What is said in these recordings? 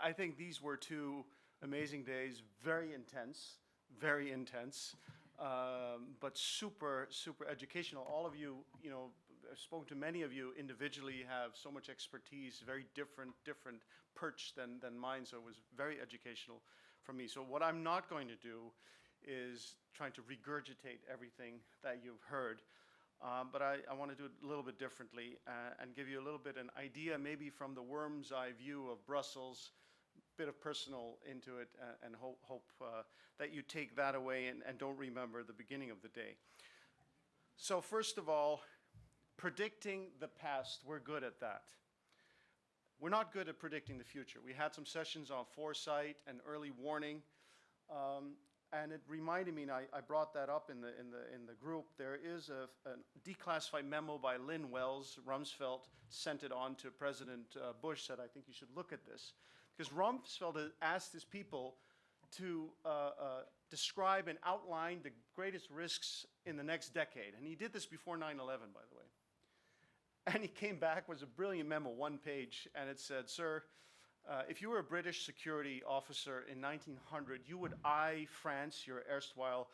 I think these were two amazing days, very intense, but super, super educational. All of you, I've spoken to many of you individually, have so much expertise, very different perch than mine, so it was very educational for me. So what I'm not going to do is trying to regurgitate everything that you've heard. But I want to do it a little bit differently and give you a little bit an idea, maybe from the worm's eye view of Brussels, bit of personal into it, and hope that you take that away and don't remember the beginning of the day. So first of all, predicting the past, we're good at that. We're not good at predicting the future. We had some sessions on foresight and early warning. And it reminded me, and I brought that up in the group, there is a declassified memo by Lynn Wells. Rumsfeld sent it on to President Bush, said, I think you should look at this. Because Rumsfeld had asked his people to describe and outline the greatest risks in the next decade. And he did this before 9/11, by the way. And he came back, was a brilliant memo, one page, and it said, sir, if you were a British security officer in 1900, you would eye France, your erstwhile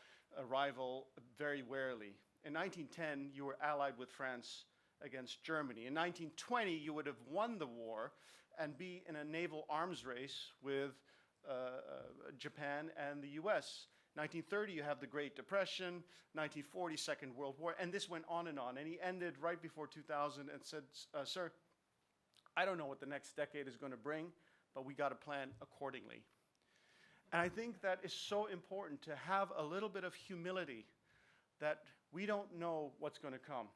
rival, very warily. In 1910, you were allied with France against Germany. In 1920, you would have won the war and be in a naval arms race with Japan and the US. 1930, you have the Great Depression, 1940, Second World War, and this went on. And he ended right before 2000 and said, sir, I don't know what the next decade is going to bring, but we got to plan accordingly. And I think that is so important to have a little bit of humility that we don't know what's going to come.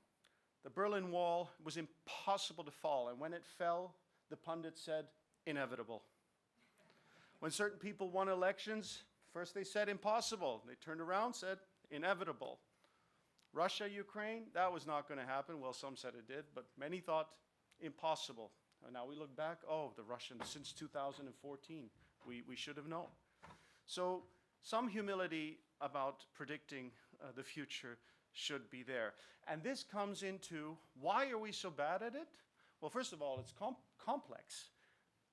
The Berlin Wall was impossible to fall, and when it fell, the pundits said, inevitable. When certain people won elections, first they said impossible. They turned around, said inevitable. Russia, Ukraine, that was not going to happen. Well, some said it did, but many thought impossible. And now we look back, the Russians, since 2014, we should have known. So some humility about predicting the future should be there. And this comes into, why are we so bad at it? Well, first of all, it's complex,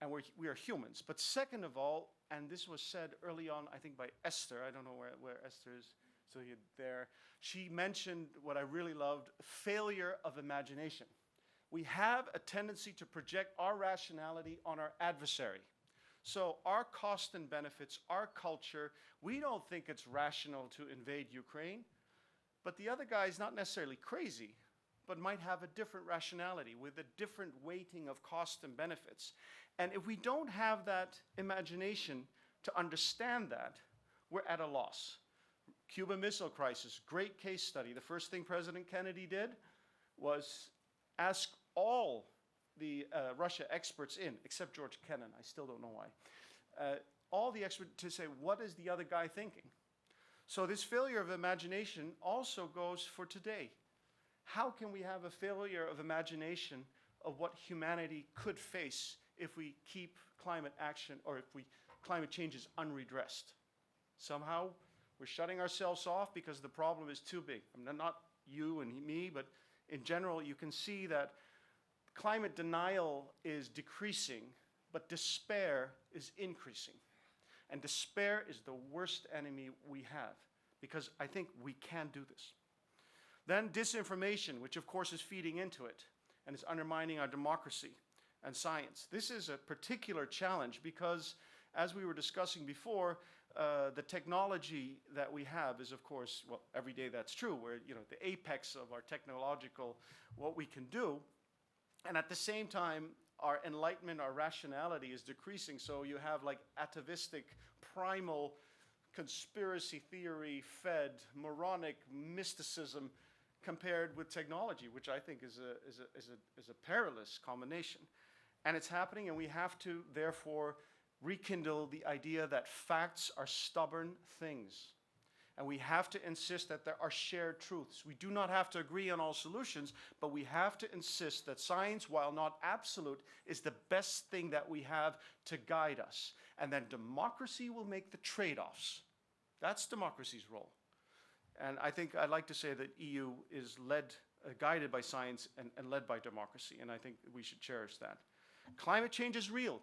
and we are humans. But second of all, and this was said early on, I think by Esther, I don't know where Esther is, so you're there. She mentioned what I really loved, failure of imagination. We have a tendency to project our rationality on our adversary. So our cost and benefits, our culture, we don't think it's rational to invade Ukraine, but the other guy is not necessarily crazy, but might have a different rationality with a different weighting of cost and benefits. And if we don't have that imagination to understand that, we're at a loss. Cuban Missile Crisis, great case study. The first thing President Kennedy did was ask all the Russia experts in, except George Kennan, I still don't know why, all the experts to say, what is the other guy thinking? So this failure of imagination also goes for today. How can we have a failure of imagination of what humanity could face if we keep climate action, or if climate change is unredressed? Somehow we're shutting ourselves off because the problem is too big. I mean, not you and me, but in general, you can see that climate denial is decreasing, but despair is increasing. And despair is the worst enemy we have, because I think we can do this. Then disinformation, which of course is feeding into it and is undermining our democracy and science. This is a particular challenge because, as we were discussing before, the technology that we have is, of course, well, every day that's true. We're, the apex of our technological, what we can do. And at the same time, our enlightenment, our rationality is decreasing. So you have like atavistic, primal, conspiracy theory fed, moronic mysticism compared with technology, which I think is a perilous combination. And it's happening, and we have to, therefore, rekindle the idea that facts are stubborn things. And we have to insist that there are shared truths. We do not have to agree on all solutions, but we have to insist that science, while not absolute, is the best thing that we have to guide us. And then democracy will make the trade-offs. That's democracy's role. And I think I'd like to say that EU is guided by science and led by democracy, and I think we should cherish that. Climate change is real.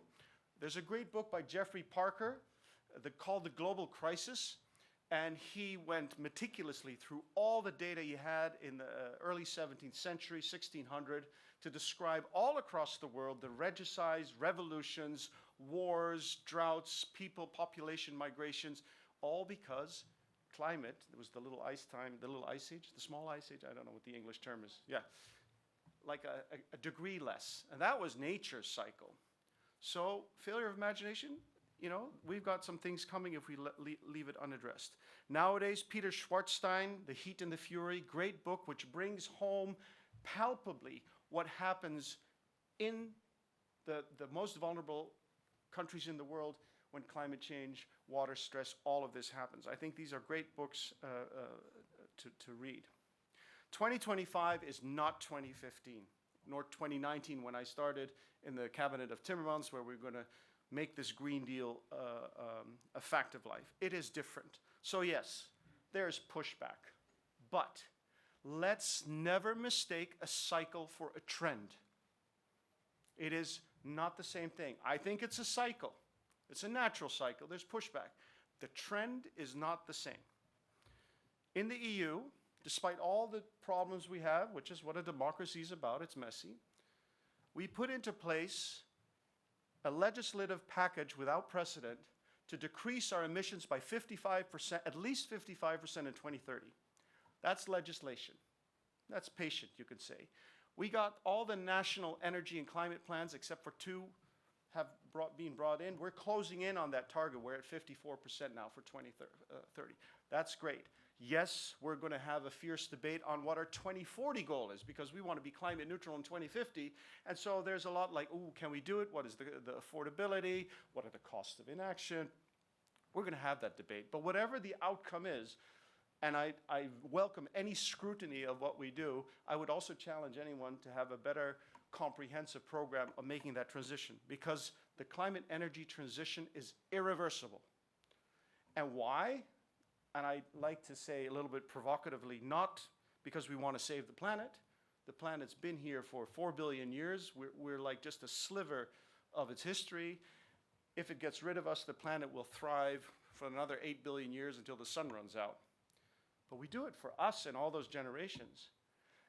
There's a great book by Jeffrey Parker called The Global Crisis, and he went meticulously through all the data he had in the early 17th century, 1600, to describe all across the world the regicides, revolutions, wars, droughts, people, population migrations, all because climate, there was the little ice time, the little ice age, the small ice age, I don't know what the English term is, yeah, like a degree less. And that was nature's cycle. So failure of imagination, you know, we've got some things coming if we leave it unaddressed. Nowadays, Peter Schwartzstein, The Heat and the Fury, great book which brings home palpably what happens in the most vulnerable countries in the world when climate change, water stress, all of this happens. I think these are great books to read. 2025 is not 2015, nor 2019 when I started in the cabinet of Timmermans, where we're going to make this Green Deal a fact of life. It is different. So yes, there's pushback. But let's never mistake a cycle for a trend. It is not the same thing. I think it's a cycle. It's a natural cycle. There's pushback. The trend is not the same. In the EU, despite all the problems we have, which is what a democracy is about, it's messy, we put into place a legislative package without precedent to decrease our emissions by 55%, at least 55% in 2030. That's legislation. That's patient, you could say. We got all the national energy and climate plans, except for two, have been brought in. We're closing in on that target. We're at 54% now for 2030. That's great. Yes, we're going to have a fierce debate on what our 2040 goal is, because we want to be climate neutral in 2050. And so there's a lot like, ooh, can we do it? What is the affordability? What are the costs of inaction? We're going to have that debate. But whatever the outcome is, and I welcome any scrutiny of what we do, I would also challenge anyone to have a better comprehensive program of making that transition, because the climate energy transition is irreversible. And why? And I like to say a little bit provocatively, not because we want to save the planet. The planet's been here for 4 billion years. We're like just a sliver of its history. If it gets rid of us, the planet will thrive for another 8 billion years until the sun runs out. But we do it for us and all those generations.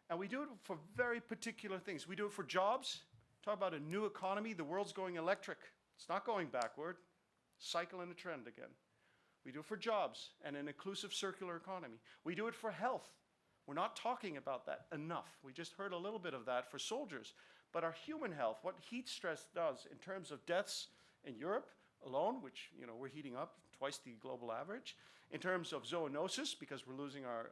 And we do it for very particular things. We do it for jobs. Talk about a new economy. The world's going electric. It's not going backward. Cycle and a trend again. We do it for jobs and an inclusive circular economy. We do it for health. We're not talking about that enough. We just heard a little bit of that for soldiers. But our human health, what heat stress does in terms of deaths in Europe alone, which, you know, we're heating up twice the global average, in terms of zoonosis, because we're losing our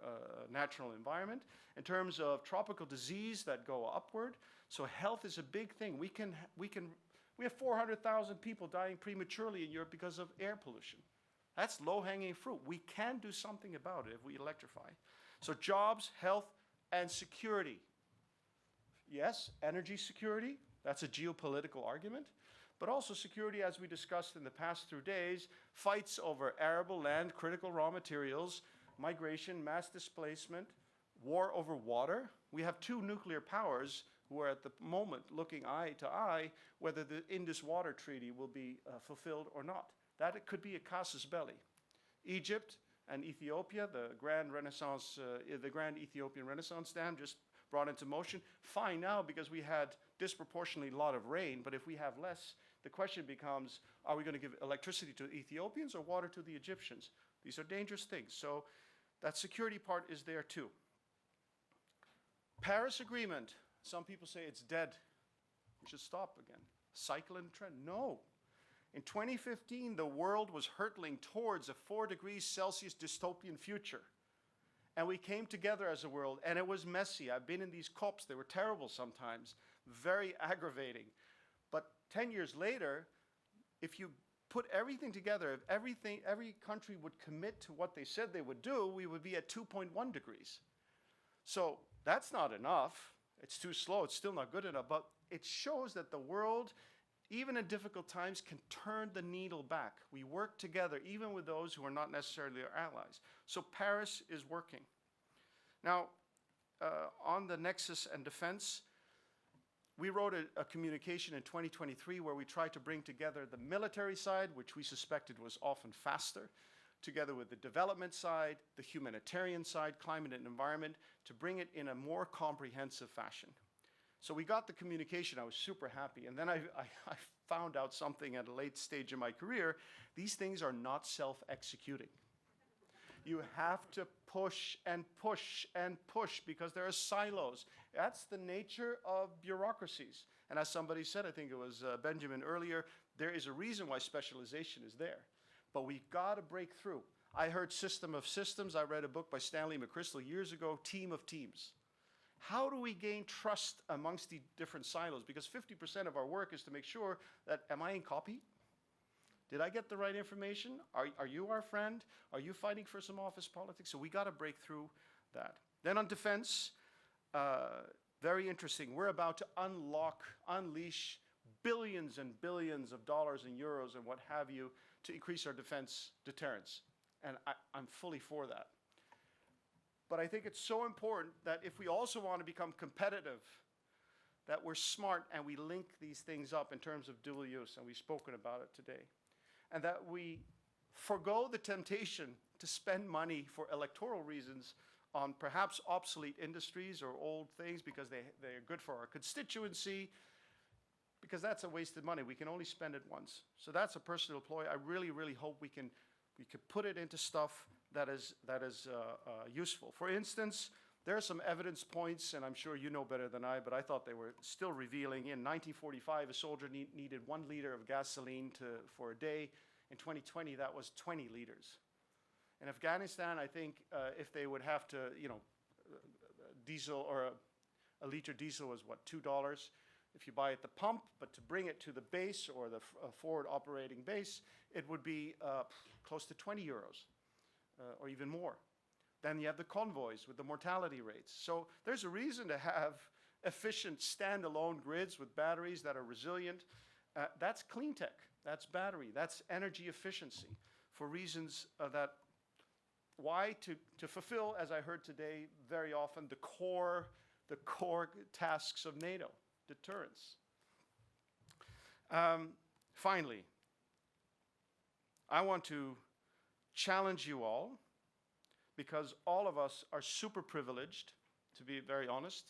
natural environment, in terms of tropical disease that go upward. So health is a big thing. We have 400,000 people dying prematurely in Europe because of air pollution. That's low-hanging fruit. We can do something about it if we electrify. So jobs, health, and security. Yes, energy security, that's a geopolitical argument. But also security, as we discussed in the past few days, fights over arable land, critical raw materials, migration, mass displacement, war over water. We have two nuclear powers who are at the moment looking eye to eye whether the Indus Water Treaty will be fulfilled or not. That it could be a casus belli. Egypt and Ethiopia, the Grand Ethiopian Renaissance Dam just brought into motion. Fine now because we had disproportionately a lot of rain, but if we have less, the question becomes, are we going to give electricity to the Ethiopians or water to the Egyptians? These are dangerous things. So that security part is there too. Paris Agreement, some people say it's dead. We should stop again. Cycle and trend. No. In 2015, the world was hurtling towards a 4 degrees Celsius dystopian future. And we came together as a world, and it was messy. I've been in these COPs. They were terrible sometimes, very aggravating. But 10 years later, if you put everything together, if every country would commit to what they said they would do, we would be at 2.1 degrees. So that's not enough. It's too slow. It's still not good enough. But it shows that the world, even in difficult times, can turn the needle back. We work together, even with those who are not necessarily our allies. So Paris is working. Now, on the nexus and defense, we wrote a communication in 2023 where we tried to bring together the military side, which we suspected was often faster, together with the development side, the humanitarian side, climate and environment, to bring it in a more comprehensive fashion. So we got the communication. I was super happy. And then I found out something at a late stage in my career. These things are not self-executing. You have to push and push and push because there are silos. That's the nature of bureaucracies. And as somebody said, I think it was Benjamin earlier, there is a reason why specialization is there. But we've got to break through. I heard system of systems. I read a book by Stanley McChrystal years ago, Team of Teams. How do we gain trust amongst the different silos? Because 50% of our work is to make sure that, am I in copy? Did I get the right information? Are you our friend? Are you fighting for some office politics? So we got to break through that. Then on defense, very interesting. We're about to unleash billions and billions of dollars and euros and what have you to increase our defense deterrence. And I'm fully for that. But I think it's so important that if we also want to become competitive, that we're smart and we link these things up in terms of dual use, and we've spoken about it today. And that we forgo the temptation to spend money for electoral reasons on perhaps obsolete industries or old things because they're good for our constituency, because that's a wasted money. We can only spend it once. So that's a personal ploy. I really, really hope we could put it into stuff that is useful. For instance, there are some evidence points, and I'm sure you know better than I, but I thought they were still revealing. In 1945, a soldier needed 1 liter of gasoline for a day. In 2020, that was 20 liters. In Afghanistan, I think if they would have to, diesel or a liter diesel was what, $2 if you buy at the pump, but to bring it to the base or the forward operating base, it would be close to 20 euros or even more. Then you have the convoys with the mortality rates. So there's a reason to have efficient standalone grids with batteries that are resilient. That's clean tech, that's battery, that's energy efficiency for reasons why to fulfill, as I heard today very often, the core tasks of NATO, deterrence. Finally, I want to challenge you all, because all of us are super privileged, to be very honest,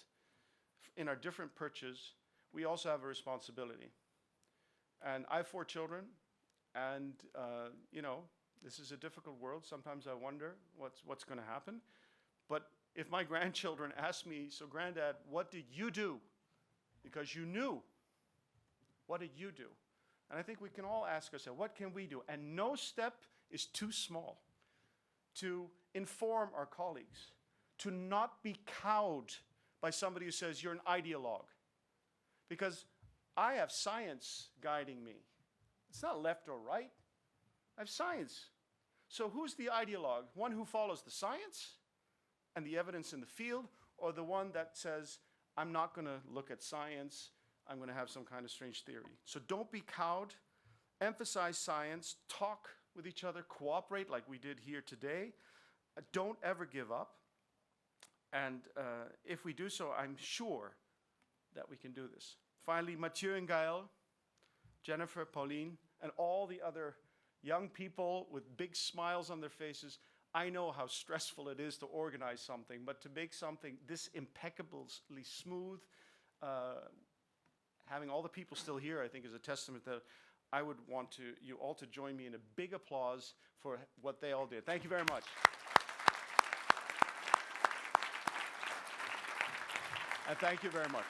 in our different perches. We also have a responsibility. And I have 4 children, and this is a difficult world. Sometimes I wonder what's going to happen. But if my grandchildren ask me, so Granddad, what did you do? Because you knew. What did you do? And I think we can all ask ourselves, what can we do? And no step is too small to inform our colleagues, to not be cowed by somebody who says you're an ideologue. Because I have science guiding me. It's not left or right. I have science. So who's the ideologue? One who follows the science and the evidence in the field, or the one that says, I'm not going to look at science, I'm going to have some kind of strange theory. So don't be cowed. Emphasize science. Talk with each other. Cooperate like we did here today. Don't ever give up. And if we do so, I'm sure that we can do this. Finally, Mathieu and Gaël, Jennifer, Pauline, and all the other young people with big smiles on their faces. I know how stressful it is to organize something, but to make something this impeccably smooth, having all the people still here, I think is a testament that I would want you all to join me in a big applause for what they all did. Thank you very much. And thank you very much.